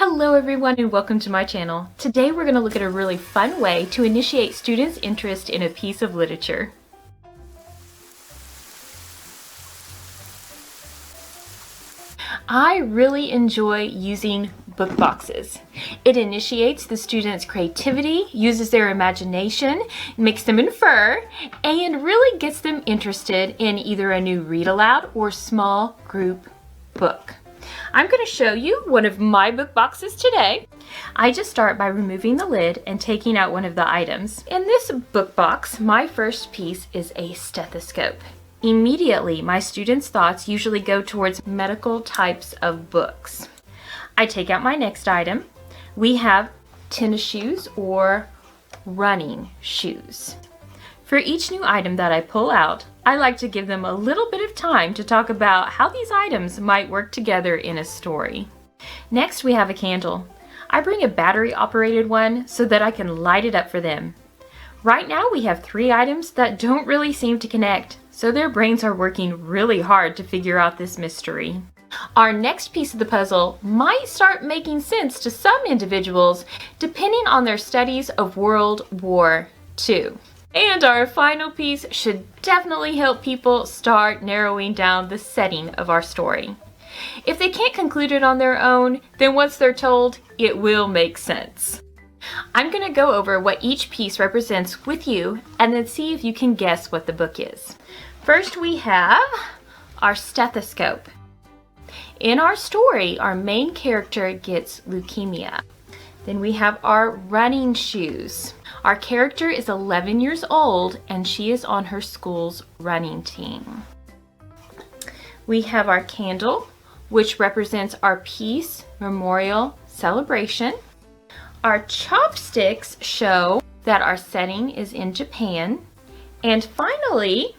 Hello everyone and welcome to my channel. Today we're going to look at a really fun way to initiate students' interest in a piece of literature. I really enjoy using book boxes. It initiates the students' creativity, uses their imagination, makes them infer, and really gets them interested in either a new read aloud or small group book. I'm going to show you one of my book boxes today. I just start by removing the lid and taking out one of the items. In this book box, my first piece is a stethoscope. Immediately, my students' thoughts usually go towards medical types of books. I take out my next item. We have tennis shoes or running shoes. For each new item that I pull out, I like to give them a little bit of time to talk about how these items might work together in a story. Next, we have a candle. I bring a battery-operated one so that I can light it up for them. Right now, we have 3 items that don't really seem to connect, so their brains are working really hard to figure out this mystery. Our next piece of the puzzle might start making sense to some individuals depending on their studies of World War II. And our final piece should definitely help people start narrowing down the setting of our story. If they can't conclude it on their own, then once they're told, it will make sense. I'm going to go over what each piece represents with you and then see if you can guess what the book is. First, we have our stethoscope. In our story, our main character gets leukemia. Then we have our running shoes. Our character is 11 years old and she is on her school's running team. We have our candle, which represents our peace memorial celebration. Our chopsticks show that our setting is in Japan. And finally,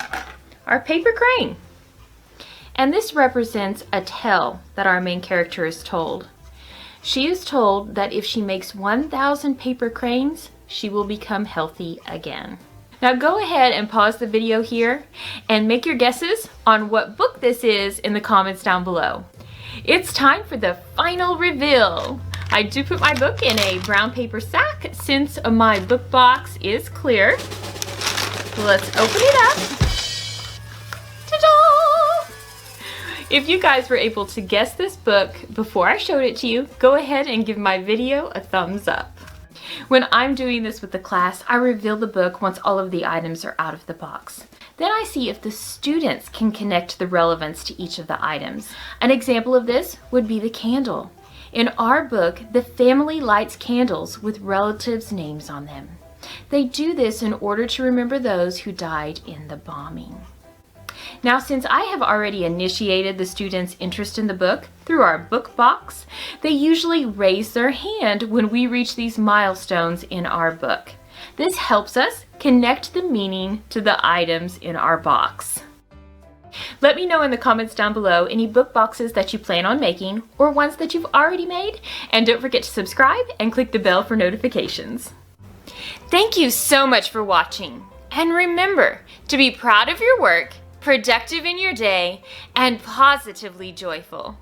our paper crane. And this represents a tale that our main character is told. She is told that if she makes 1,000 paper cranes, she will become healthy again. Now go ahead and pause the video here and make your guesses on what book this is in the comments down below. It's time for the final reveal. I do put my book in a brown paper sack since my book box is clear. Let's open it up. Ta-da! If you guys were able to guess this book before I showed it to you, go ahead and give my video a thumbs up. When I'm doing this with the class, I reveal the book once all of the items are out of the box. Then I see if the students can connect the relevance to each of the items. An example of this would be the candle. In our book, the family lights candles with relatives' names on them. They do this in order to remember those who died in the bombing. Now, since I have already initiated the students' interest in the book through our book box, they usually raise their hand when we reach these milestones in our book. This helps us connect the meaning to the items in our box. Let me know in the comments down below any book boxes that you plan on making or ones that you've already made, and don't forget to subscribe and click the bell for notifications. Thank you so much for watching, and remember to be proud of your work, productive in your day, and positively joyful.